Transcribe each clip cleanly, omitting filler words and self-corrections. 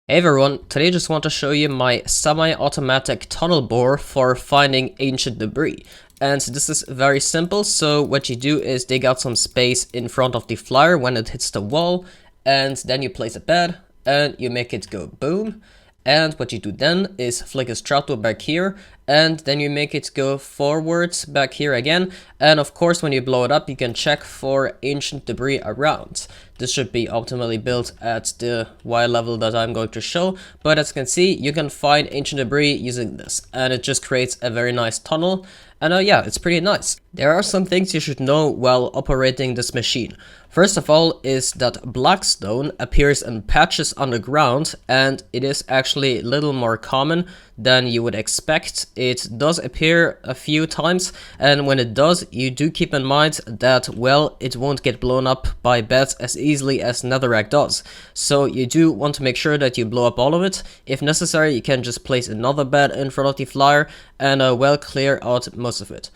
Hey everyone, today I just want to show you my semi-automatic tunnel bore for finding ancient debris. And this is very simple, so what you do is dig out some space in front of the flyer when it hits the wall, and then you place a bed, and you make it go boom. And what you do then is flick this trapdoor back here, and then you make it go forwards back here again. And of course, when you blow it up, you can check for ancient debris around. This should be optimally built at the Y level that I'm going to show, but as you can see, you can find ancient debris using this, and it just creates a very nice tunnel. And yeah, it's pretty nice. There are some things you should know while operating this machine. First of all is that black stone appears in patches on the ground, and it is actually a little more common than you would expect. It does appear a few times, and when it does, you do keep in mind that, well, it won't get blown up by beds as easily as netherrack does. So you do want to make sure that you blow up all of it. If necessary, you can just place another bed in front of the flyer and well clear out most of it.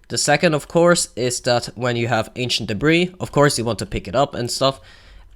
The second, of course, is that when you have ancient debris, of course you want to pick it up and stuff.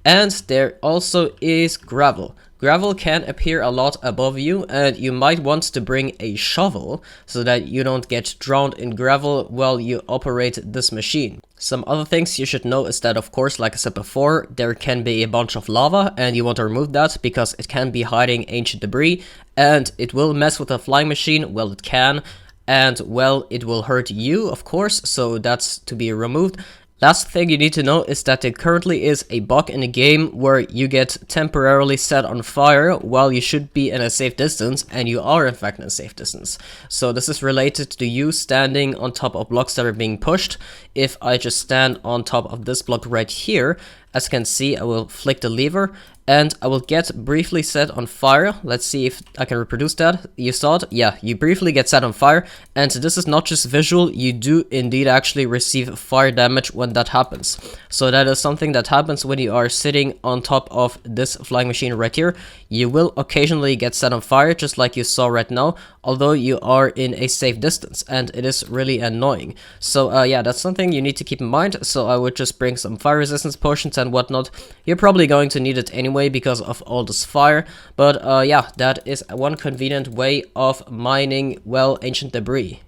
And there also is gravel. Gravel can appear a lot above you, and you might want to bring a shovel so that you don't get drowned in gravel while you operate this machine. Some other things you should know is that, of course, like I said before, there can be a bunch of lava, and you want to remove that because it can be hiding ancient debris, and it will mess with the flying machine. Well, it can. And, well, it will hurt you, of course, so that's to be removed. Last thing you need to know is that there currently is a bug in the game where you get temporarily set on fire while you should be in a safe distance, and you are in fact in a safe distance. So this is related to you standing on top of blocks that are being pushed. If I just stand on top of this block right here, as you can see, I will flick the lever and I will get briefly set on fire. Let's see if I can reproduce that. You saw it? Yeah, you briefly get set on fire, and this is not just visual, you do indeed actually receive fire damage when that happens. So that is something that happens when you are sitting on top of this flying machine right here. You will occasionally get set on fire, just like you saw right now, although you are in a safe distance, and it is really annoying. So yeah, that's something you need to keep in mind. So I would just bring some fire resistance potions and whatnot. You're probably going to need it anyway because of all this fire, but yeah, that is one convenient way of mining, well, ancient debris.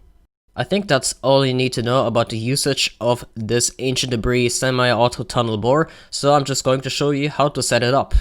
I think that's all you need to know about the usage of this ancient debris semi-auto tunnel bore, so I'm just going to show you how to set it up.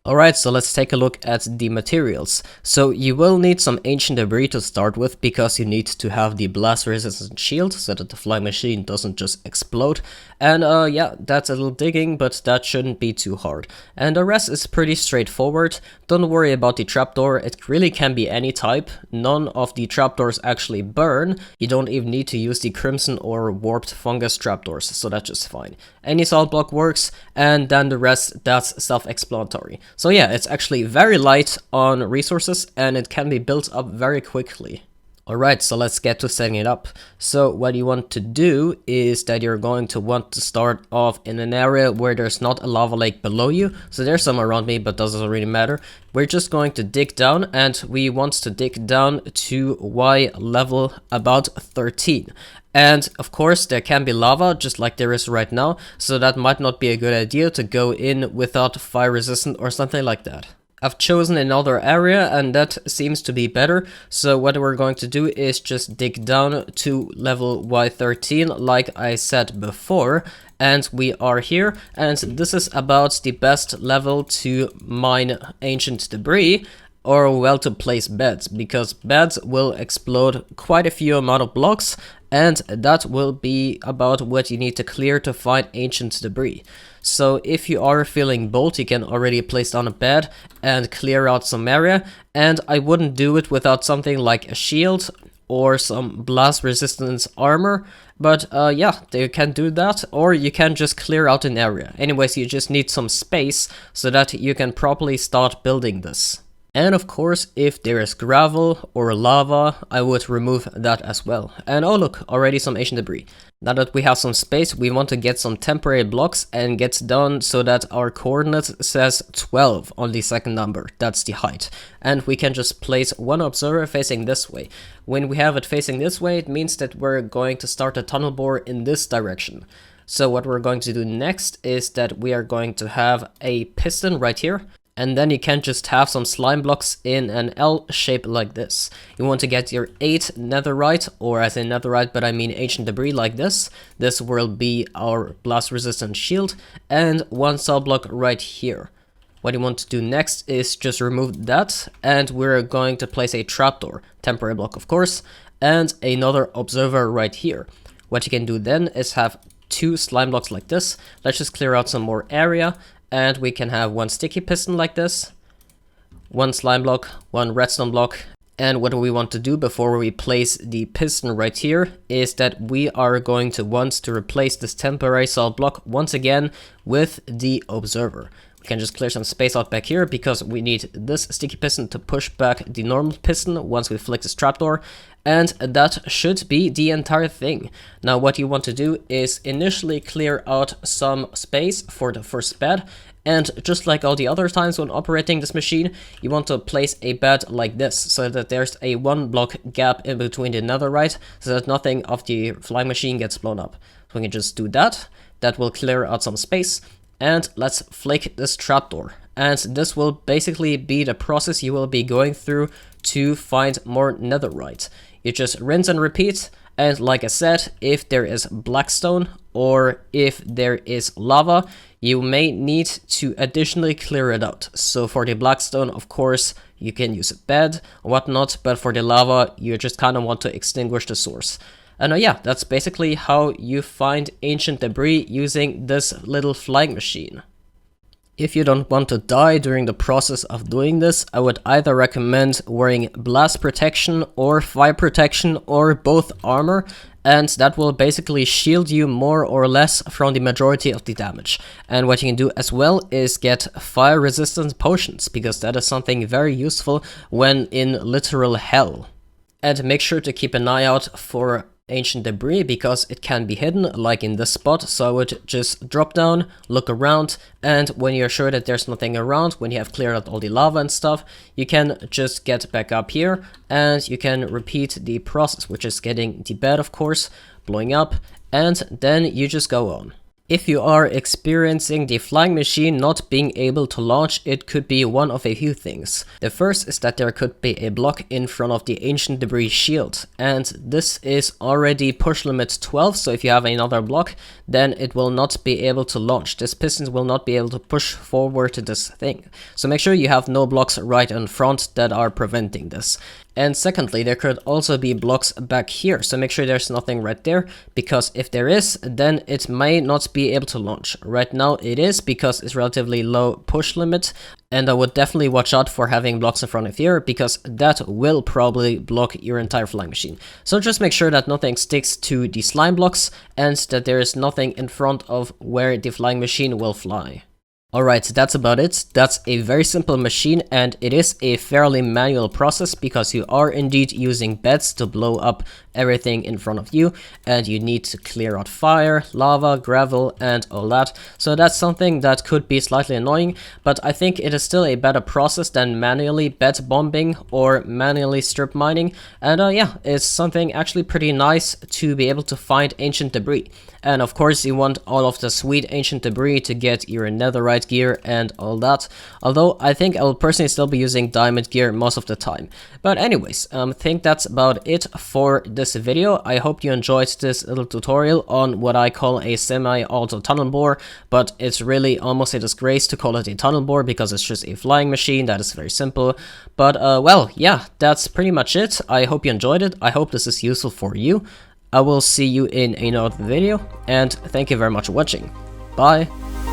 Alright, so let's take a look at the materials. So you will need some ancient debris to start with because you need to have the blast resistant shield so that the flying machine doesn't just explode. And yeah, that's a little digging, but that shouldn't be too hard. And the rest is pretty straightforward. Don't worry about the trapdoor, it really can be any type. None of the trapdoors actually burn. You don't even need to use the crimson or warped fungus trapdoors, so that's just fine. Any solid block works, and then the rest, that's self-explanatory. So yeah, it's actually very light on resources, and it can be built up very quickly. Alright, so let's get to setting it up. So what you want to do is that you're going to want to start off in an area where there's not a lava lake below you. So there's some around me, but doesn't really matter. We're just going to dig down, and we want to dig down to Y level about 13. And of course there can be lava just like there is right now, so that might not be a good idea to go in without fire resistant or something like that. I've chosen another area, and that seems to be better. So what we're going to do is just dig down to level Y13 like I said before. And we are here, and this is about the best level to mine ancient debris, or well, to place beds, because beds will explode quite a few amount of blocks, and that will be about what you need to clear to find ancient debris. So if you are feeling bold, you can already place down a bed and clear out some area, and I wouldn't do it without something like a shield or some blast resistance armor, but yeah, you can do that, or you can just clear out an area. Anyways, you just need some space so that you can properly start building this. And of course, if there is gravel or lava, I would remove that as well. And oh look, already some ancient debris. Now that we have some space, we want to get some temporary blocks and get done so that our coordinate says 12 on the second number. That's the height. And we can just place one observer facing this way. When we have it facing this way, it means that we're going to start a tunnel bore in this direction. So what we're going to do next is that we are going to have a piston right here. And then you can just have some slime blocks in an L shape like this. You want to get your 8 netherite, or I say netherite, but I mean ancient debris like this. This will be our blast resistant shield, and 1 cell block right here. What you want to do next is just remove that, and we're going to place a trapdoor, temporary block of course, and another observer right here. What you can do then is have 2 slime blocks like this. Let's just clear out some more area. And we can have 1 sticky piston like this, 1 slime block, 1 redstone block. And what we want to do before we place the piston right here is that we are going to want to replace this temporary solid block once again with the observer. We can just clear some space out back here because we need this sticky piston to push back the normal piston once we flick this trapdoor. And that should be the entire thing. Now what you want to do is initially clear out some space for the first bed. And just like all the other times when operating this machine, you want to place a bed like this so that there's a 1 block gap in between the netherite so that nothing of the flying machine gets blown up. So we can just do that. That will clear out some space. And let's flick this trapdoor. And this will basically be the process you will be going through to find more netherite. You just rinse and repeat, and like I said, if there is blackstone or if there is lava, you may need to additionally clear it out. So for the blackstone, of course, you can use a bed or whatnot, but for the lava, you just kind of want to extinguish the source. And yeah, that's basically how you find ancient debris using this little flying machine. If you don't want to die during the process of doing this, I would either recommend wearing blast protection or fire protection or both armor, and that will basically shield you more or less from the majority of the damage. And what you can do as well is get fire resistant potions, because that is something very useful when in literal hell. And make sure to keep an eye out for ancient debris because it can be hidden like in this spot. So I would just drop down, look around, and when you're sure that there's nothing around, when you have cleared out all the lava and stuff, you can just get back up here and you can repeat the process, which is getting the bed of course, blowing up, and then you just go on. If you are experiencing the flying machine not being able to launch, it could be one of a few things. The first is that there could be a block in front of the ancient debris shield, and this is already push limit 12, so if you have another block, then it will not be able to launch. This piston will not be able to push forward to this thing. So make sure you have no blocks right in front that are preventing this. And secondly, there could also be blocks back here, so make sure there's nothing right there, because if there is, then it may not be able to launch. Right now it is, because it's relatively low push limit, and I would definitely watch out for having blocks in front of here, because that will probably block your entire flying machine. So just make sure that nothing sticks to the slime blocks, and that there is nothing in front of where the flying machine will fly. Alright, that's about it. That's a very simple machine, and it is a fairly manual process because you are indeed using beds to blow up everything in front of you, and you need to clear out fire, lava, gravel, and all that. So that's something that could be slightly annoying, but I think it is still a better process than manually bed bombing or manually strip mining. And yeah, it's something actually pretty nice to be able to find ancient debris. And of course you want all of the sweet ancient debris to get your netherite gear and all that, although I think I will personally still be using diamond gear most of the time. But anyways, I think that's about it for this video. I hope you enjoyed this little tutorial on what I call a semi-auto tunnel bore, but it's really almost a disgrace to call it a tunnel bore because it's just a flying machine that is very simple. But well, yeah, that's pretty much it. I hope you enjoyed it. I hope this is useful for you. I will see you in another video, and thank you very much for watching. Bye!